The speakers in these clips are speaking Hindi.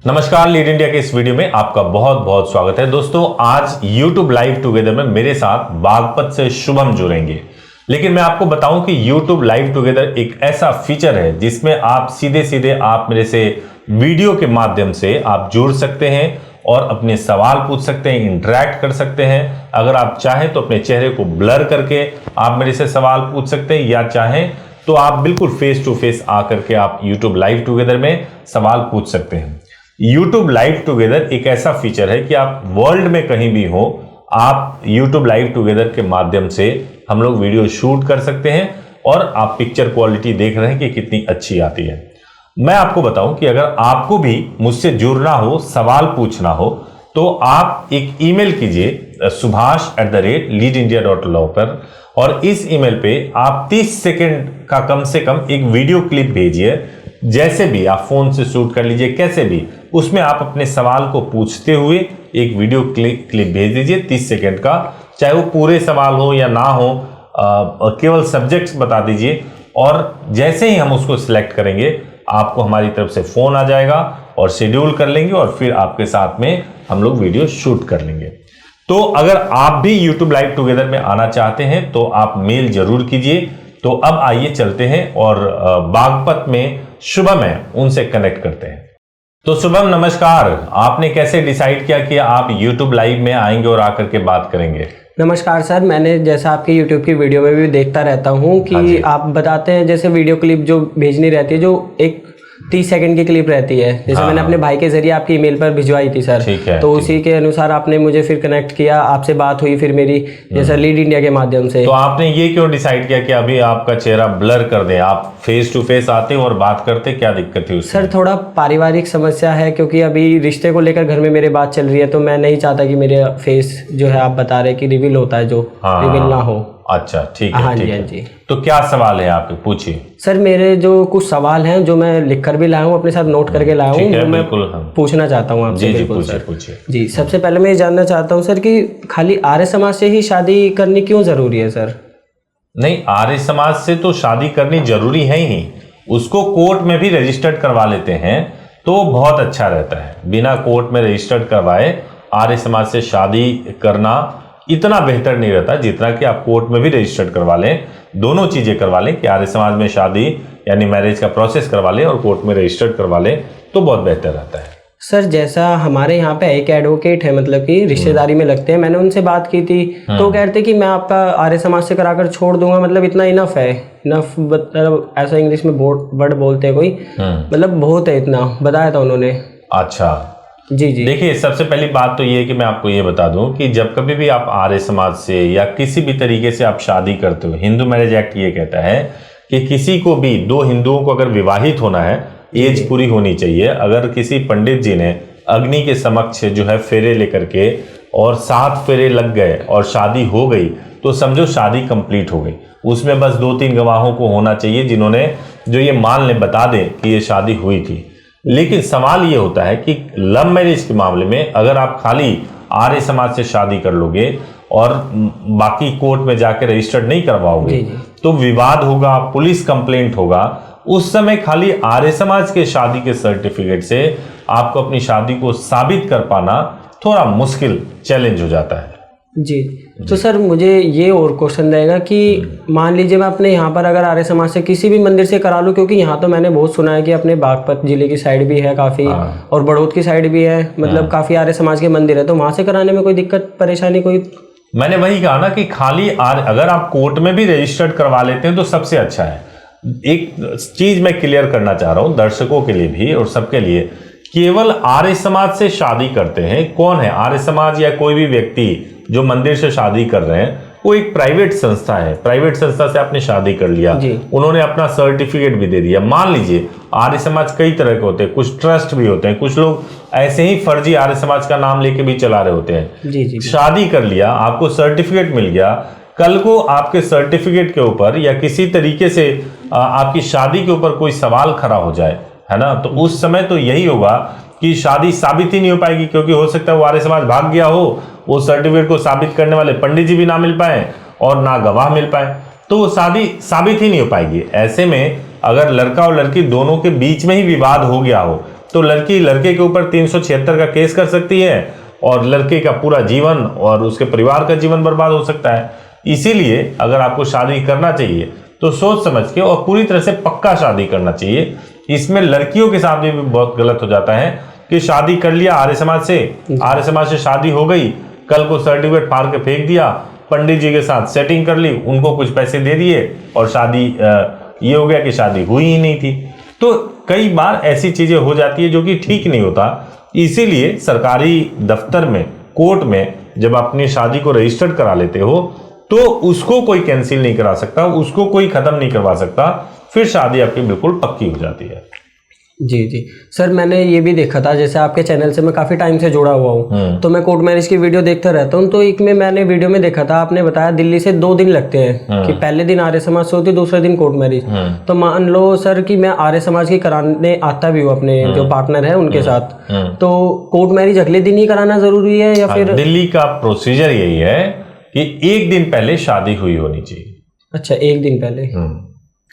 नमस्कार, लीड इंडिया के इस वीडियो में आपका बहुत बहुत स्वागत है। दोस्तों, आज YouTube लाइव टुगेदर में मेरे साथ बागपत से शुभम जुड़ेंगे। लेकिन मैं आपको बताऊं कि YouTube लाइव टुगेदर एक ऐसा फीचर है जिसमें आप सीधे आप मेरे से वीडियो के माध्यम से आप जुड़ सकते हैं और अपने सवाल पूछ सकते हैं, इंटरेक्ट कर सकते हैं। अगर आप चाहें तो अपने चेहरे को ब्लर करके आप मेरे से सवाल पूछ सकते हैं, या चाहें तो आप बिल्कुल फेस टू फेस आकर के आप YouTube लाइव टुगेदर में सवाल पूछ सकते हैं। YouTube लाइव टुगेदर एक ऐसा फीचर है कि आप वर्ल्ड में कहीं भी हो, आप YouTube लाइव टुगेदर के माध्यम से हम लोग वीडियो शूट कर सकते हैं और आप पिक्चर क्वालिटी देख रहे हैं कि कितनी अच्छी आती है। मैं आपको बताऊं कि अगर आपको भी मुझसे जुड़ना हो, सवाल पूछना हो, तो आप एक ईमेल कीजिए subhash@leadindia.law पर, और इस ईमेल पे आप 30 सेकंड का कम से कम एक वीडियो क्लिप भेजिए। जैसे भी आप फोन से शूट कर लीजिए, कैसे भी, उसमें आप अपने सवाल को पूछते हुए एक वीडियो क्लिप भेज दीजिए 30 सेकंड का। चाहे वो पूरे सवाल हो या ना हो, केवल सब्जेक्ट्स बता दीजिए, और जैसे ही हम उसको सिलेक्ट करेंगे आपको हमारी तरफ से फोन आ जाएगा और शेड्यूल कर लेंगे और फिर आपके साथ में हम लोग वीडियो शूट कर लेंगे। तो अगर आप भी YouTube लाइव टुगेदर में आना चाहते हैं तो आप मेल जरूर कीजिए। तो अब आइए चलते हैं और बागपत में शुभम है, उनसे कनेक्ट करते हैं। तो शुभम नमस्कार, आपने कैसे डिसाइड किया कि आप YouTube लाइव में आएंगे और आकर के बात करेंगे? नमस्कार सर, मैंने जैसा आपकी YouTube की वीडियो में भी देखता रहता हूँ कि आप बताते हैं जैसे वीडियो क्लिप जो भेजनी रहती है, जो एक 30 सेकंड की क्लिप रहती है, जैसे मैंने अपने भाई के जरिए आपकी ईमेल पर भिजवाई थी सर। ठीक है, तो उसी के अनुसार आपने मुझे फिर कनेक्ट किया, आपसे बात हुई फिर मेरी जैसा लीड इंडिया के माध्यम से। तो आपने ये क्यों डिसाइड किया कि अभी आपका चेहरा ब्लर कर दें, आप फेस टू फेस आते और बात करते? क्या दिक्कत थी उसमें? सर थोड़ा पारिवारिक समस्या है, क्योंकि अभी रिश्ते को लेकर घर में मेरे बात चल रही है, तो मैं नहीं चाहता कि मेरे फेस जो है आप बता रहे कि रिवील होता है, जो रिवील ना हो। अच्छा, ठीक है। हाँ ठीक जी, है। हाँ जी। तो क्या सवाल है आपके, पूछिए। सर मेरे जो कुछ सवाल हैं जो मैं लिख कर भी लाया हूँ, अपने साथ नोट करके लाया हूँ, वो मैं पूछना चाहता हूँ आपसे। जी, पूछिए। जी, सबसे पहले मैं ये जानना चाहता हूँ सर कि खाली आर्य समाज से ही शादी करनी क्यों जरूरी है सर? नहीं, आर्य समाज से तो शादी करनी जरूरी है ही। उसको कोर्ट में भी रजिस्टर्ड करवा लेते हैं तो बहुत अच्छा रहता है। बिना कोर्ट में रजिस्टर्ड करवाए आर्य समाज से शादी करना इतना बेहतर नहीं रहता जितना कि आप कोर्ट में भी रजिस्टर्ड करवा लें। दोनों चीजें करवा लें कि आर्य समाज में शादी यानी मैरिज का प्रोसेस करवा लें और कोर्ट में रजिस्टर्ड करवा लें, तो बहुत बेहतर रहता है। सर जैसा हमारे यहाँ पे एक एडवोकेट है, मतलब कि रिश्तेदारी में लगते हैं, मैंने उनसे बात की थी तो कहते कि मैं आपका आर्य समाज से कराकर छोड़ दूंगा, मतलब इतना इनफ है। इनफ मतलब ऐसा इंग्लिश में वर्ड बोलते हैं कोई, मतलब बहुत है, इतना बताया था उन्होंने। अच्छा जी। देखिए, सबसे पहली बात तो ये है कि मैं आपको ये बता दूं कि जब कभी भी आप आर्य समाज से या किसी भी तरीके से आप शादी करते हो, हिंदू मैरिज एक्ट ये कहता है कि किसी को भी, दो हिंदुओं को अगर विवाहित होना है, एज पूरी होनी चाहिए। अगर किसी पंडित जी ने अग्नि के समक्ष जो है फेरे लेकर के और 7 फेरे लग गए और शादी हो गई, तो समझो शादी कंप्लीट हो गई। उसमें बस 2-3 गवाहों को होना चाहिए जिन्होंने जो ये मान ले, बता दें कि ये शादी हुई थी। लेकिन सवाल ये होता है कि लव मैरिज के मामले में अगर आप खाली आर्य समाज से शादी कर लोगे और बाकी कोर्ट में जाके रजिस्टर्ड नहीं करवाओगे, तो विवाद होगा, पुलिस कंप्लेंट होगा। उस समय खाली आर्य समाज के शादी के सर्टिफिकेट से आपको अपनी शादी को साबित कर पाना थोड़ा मुश्किल, चैलेंज हो जाता है। जी, तो सर मुझे ये और क्वेश्चन रहेगा कि मान लीजिए मैं अपने यहाँ पर अगर आर्य समाज से किसी भी मंदिर से करा लूँ, क्योंकि यहाँ तो मैंने बहुत सुना है कि अपने बागपत जिले की साइड भी है काफ़ी, और बड़ौद की साइड भी है, मतलब काफ़ी आर्य समाज के मंदिर है, तो वहाँ से कराने में कोई दिक्कत परेशानी कोई? मैंने वही कहा ना कि खाली अगर आप कोर्ट में भी रजिस्टर्ड करवा लेते हैं तो सबसे अच्छा है। एक चीज मैं क्लियर करना चाह रहा हूँ दर्शकों के लिए भी और सबके लिए, केवल आर्य समाज से शादी करते हैं। कौन है आर्य समाज या कोई भी व्यक्ति जो मंदिर से शादी कर रहे हैं, वो एक प्राइवेट संस्था है। प्राइवेट संस्था से आपने शादी कर लिया, उन्होंने अपना सर्टिफिकेट भी दे दिया। मान लीजिए आर्य समाज कई तरह के होते हैं, कुछ ट्रस्ट भी होते हैं, कुछ लोग ऐसे ही फर्जी आर्य समाज का नाम लेके भी चला रहे होते हैं। शादी कर लिया, आपको सर्टिफिकेट मिल गया, कल को आपके सर्टिफिकेट के ऊपर या किसी तरीके से आपकी शादी के ऊपर कोई सवाल खड़ा हो जाए, है ना, तो उस समय तो यही होगा कि शादी साबित ही नहीं हो पाएगी, क्योंकि हो सकता है वो आर्य समाज भाग गया हो, वो सर्टिफिकेट को साबित करने वाले पंडित जी भी ना मिल पाए और ना गवाह मिल पाए, तो वो शादी साबित ही नहीं हो पाएगी। ऐसे में अगर लड़का और लड़की दोनों के बीच में ही विवाद हो गया हो, तो लड़की लड़के के ऊपर 376 का केस कर सकती है और लड़के का पूरा जीवन और उसके परिवार का जीवन बर्बाद हो सकता है। इसीलिए अगर आपको शादी करना चाहिए तो सोच समझ के और पूरी तरह से पक्का शादी करना चाहिए। इसमें लड़कियों के साथ भी बहुत गलत हो जाता है कि शादी कर लिया आर्य समाज से शादी हो गई, कल को सर्टिफिकेट फाड़ के फेंक दिया, पंडित जी के साथ सेटिंग कर ली, उनको कुछ पैसे दे दिए और शादी ये हो गया कि शादी हुई ही नहीं थी। तो कई बार ऐसी चीजें हो जाती है जो कि ठीक नहीं होता। इसीलिए सरकारी दफ्तर में, कोर्ट में जब अपनी शादी को रजिस्टर्ड करा लेते हो तो उसको कोई कैंसिल नहीं करा सकता, उसको कोई खत्म नहीं करवा सकता, फिर शादी आपकी बिल्कुल पक्की हो जाती है। जी जी सर, मैंने ये भी देखा था, जैसे आपके चैनल से मैं काफ़ी टाइम से जुड़ा हुआ हूँ तो मैं कोर्ट मैरिज की वीडियो देखता रहता हूँ। तो एक में मैंने वीडियो में देखा था, आपने बताया दिल्ली से 2 दिन लगते हैं कि पहले दिन आर्य समाज से होती है, दूसरे दिन कोर्ट मैरिज। तो मान लो सर कि मैं आर्य समाज की कराने आता भी हूँ अपने जो पार्टनर है उनके साथ, तो कोर्ट मैरिज अगले दिन ही कराना जरूरी है या फिर? दिल्ली का प्रोसीजर यही है कि 1 दिन पहले शादी हुई होनी चाहिए। अच्छा, 1 दिन पहले।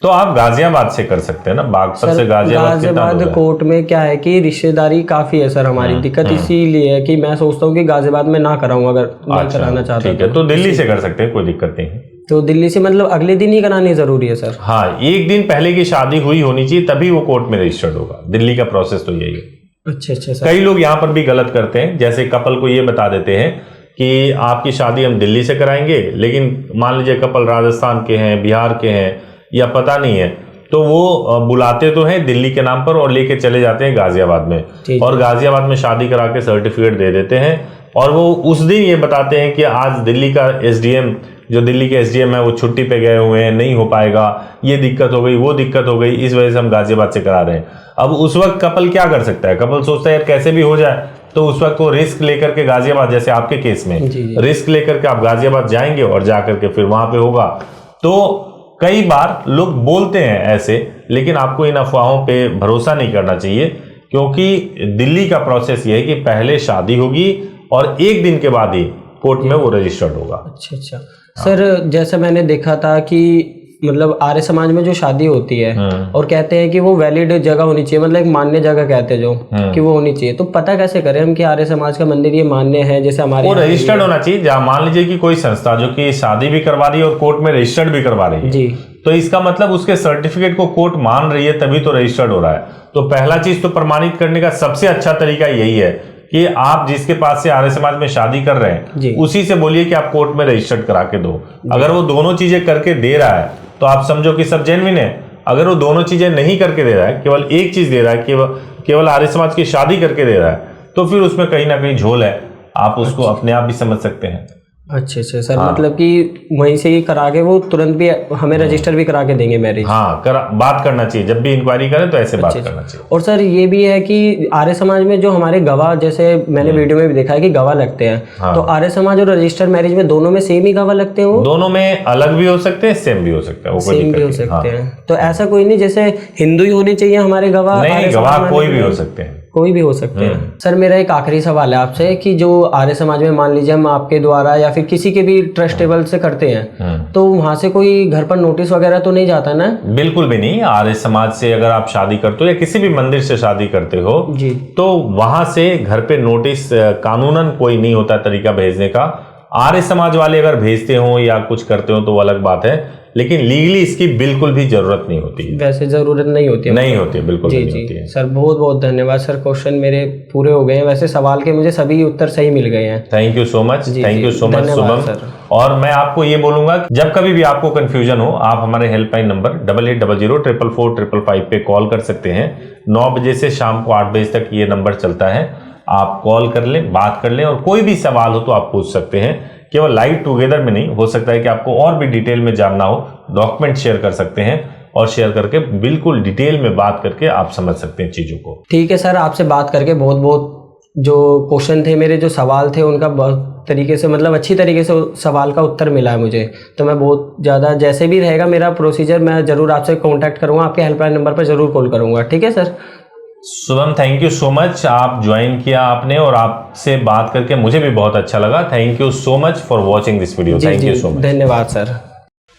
तो आप गाजियाबाद से कर सकते हैं ना, बागपत से गाजियाबाद कोर्ट में क्या है कि रिश्तेदारी काफी है सर हमारी। दिक्कत इसीलिए है कि मैं सोचता हूँ कि गाजियाबाद में ना कराऊं अगर नहीं कराना चाहता। ठीक है, तो दिल्ली से कर सकते हैं, कोई दिक्कत नहीं है। तो दिल्ली से मतलब अगले दिन ही करानी जरूरी है सर? हाँ, 1 दिन पहले की शादी हुई होनी चाहिए तभी वो कोर्ट में रजिस्टर्ड होगा। दिल्ली का प्रोसेस तो यही है। अच्छा सर। कई लोग यहाँ पर भी गलत करते हैं, जैसे कपल को ये बता देते हैं कि आपकी शादी हम दिल्ली से कराएंगे, लेकिन मान लीजिए कपल राजस्थान के हैं, बिहार के हैं या पता नहीं है, तो वो बुलाते तो हैं दिल्ली के नाम पर और लेके चले जाते हैं गाजियाबाद में, और गाजियाबाद में शादी करा के सर्टिफिकेट दे देते हैं। और वो उस दिन ये बताते हैं कि आज दिल्ली का एसडीएम, जो दिल्ली के एसडीएम है वो छुट्टी पे गए हुए हैं, नहीं हो पाएगा, ये दिक्कत हो गई, वो दिक्कत हो गई, इस वजह से हम गाजियाबाद से करा रहे हैं। अब उस वक्त कपल क्या कर सकता है? कपल सोचता है यार कैसे भी हो जाए, तो उस वक्त वो रिस्क लेकर के गाजियाबाद, जैसे आपके केस में रिस्क लेकर के आप गाजियाबाद जाएंगे और जाकर के फिर वहां पे होगा। तो कई बार लोग बोलते हैं ऐसे, लेकिन आपको इन अफवाहों पे भरोसा नहीं करना चाहिए, क्योंकि दिल्ली का प्रोसेस ये है कि पहले शादी होगी और 1 दिन के बाद ही कोर्ट में वो रजिस्टर्ड होगा। अच्छा सर, जैसा मैंने देखा था कि मतलब आर्य समाज में जो शादी होती है और कहते हैं कि वो वैलिड जगह होनी चाहिए, मतलब एक मान्य जगह कहते हैं जो कि वो होनी चाहिए। तो पता कैसे करें हम कि आर्य समाज का मंदिर ये मान्य है? जैसे हमारे वो रजिस्टर्ड होना चाहिए। जहाँ मान लीजिए कि कोई संस्था जो कि शादी भी करवा रही है और कोर्ट में रजिस्टर्ड भी करवा रही है जी, तो इसका मतलब उसके सर्टिफिकेट को कोर्ट मान रही है, तभी तो रजिस्टर्ड हो रहा है। तो पहला चीज तो प्रमाणित करने का सबसे अच्छा तरीका यही है कि आप जिसके पास से आर्य समाज में शादी कर रहे हैं उसी से बोलिए कि आप कोर्ट में रजिस्टर्ड करा के दो। अगर वो दोनों चीजें करके दे रहा है तो आप समझो कि सब जेन्युइन है। अगर वो दोनों चीजें नहीं करके दे रहा है, केवल एक चीज दे रहा है, केवल आर्य समाज की शादी करके दे रहा है, तो फिर उसमें कहीं ना कहीं झोल है। आप उसको अपने आप भी समझ सकते हैं। अच्छा सर, मतलब कि वहीं से ही करा के वो तुरंत भी हमें रजिस्टर भी करा के देंगे मैरिज? हाँ, बात करना चाहिए, जब भी इंक्वायरी करें तो ऐसे बात करना चाहिए। और सर ये भी है कि आर्य समाज में जो हमारे गवाह, जैसे मैंने वीडियो में भी देखा है कि गवाह लगते हैं, तो आर्य समाज और रजिस्टर मैरिज में दोनों में सेम ही गवाह लगते हैं? वो दोनों में अलग भी हो सकते हैं, सेम भी हो सकते हैं, सेम भी हो सकते हैं। तो ऐसा कोई नहीं जैसे हिंदू ही होने चाहिए हमारे गवाह? नहीं, गवाह कोई भी हो सकते हैं, कोई भी हो सकते हैं। सर मेरा एक आखिरी सवाल है आपसे कि जो आर्य समाज में मान लीजिए हम आपके द्वारा या फिर किसी के भी ट्रस्टेबल से करते हैं, तो वहां से कोई घर पर नोटिस वगैरह तो नहीं जाता ना? बिल्कुल भी नहीं। आर्य समाज से अगर आप शादी करते हो या किसी भी मंदिर से शादी करते हो जी, तो वहां से घर पे नोटिस कानूनन कोई नहीं होता तरीका भेजने का। आर्य समाज वाले अगर भेजते हो या कुछ करते हो तो वो अलग बात है, लेकिन लीगली इसकी बिल्कुल भी जरूरत नहीं होती है। वैसे जरूरत नहीं होती है? नहीं होती है, बिल्कुल नहीं होती है। सर बहुत बहुत धन्यवाद सर, क्वेश्चन मेरे पूरे हो गए हैं। वैसे सवाल के मुझे सभी उत्तर सही मिल गए हैं। Thank you so much, thank you so much Shubham. और मैं आपको ये बोलूंगा जब कभी भी आपको कंफ्यूजन हो, आप हमारे हेल्पलाइन नंबर 8800444555 पे कॉल कर सकते हैं। 9 बजे से शाम को 8 बजे तक ये नंबर चलता है। आप कॉल कर लें, बात कर लें, और कोई भी सवाल हो तो आप पूछ सकते हैं। केवल लाइव टुगेदर में नहीं, हो सकता है कि आपको और भी डिटेल में जानना हो, डॉक्यूमेंट शेयर कर सकते हैं और शेयर करके बिल्कुल डिटेल में बात करके आप समझ सकते हैं चीजों को। ठीक है सर, आपसे बात करके बहुत बहुत जो क्वेश्चन थे मेरे, जो सवाल थे, उनका बहुत तरीके से, मतलब अच्छी तरीके से सवाल का उत्तर मिला है मुझे। तो मैं बहुत ज़्यादा, जैसे भी रहेगा मेरा प्रोसीजर, मैं ज़रूर आपसे कांटेक्ट करूँगा, आपके हेल्पलाइन नंबर पर ज़रूर कॉल करूँगा। ठीक है sir? Shubham, thank you so much, आप ज्वाइन किया आपने, और आपसे बात करके मुझे भी बहुत अच्छा लगा। Thank you so much for watching this video. Thank you so much, धन्यवाद सर।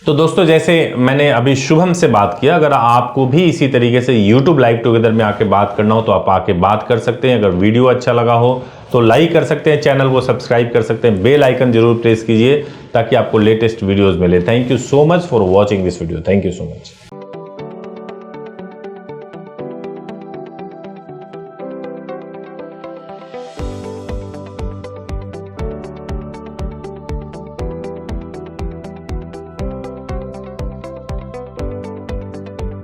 तो दोस्तों जैसे मैंने अभी शुभम से बात किया, अगर आपको भी इसी तरीके से YouTube लाइव टुगेदर में आके बात करना हो तो आप आके बात कर सकते हैं। अगर वीडियो अच्छा लगा हो तो लाइक कर सकते हैं, चैनल को सब्सक्राइब कर सकते हैं, बेल आइकन जरूर प्रेस कीजिए ताकि आपको लेटेस्ट वीडियोस मिले। Thank you so much for watching this video. Thank you so much.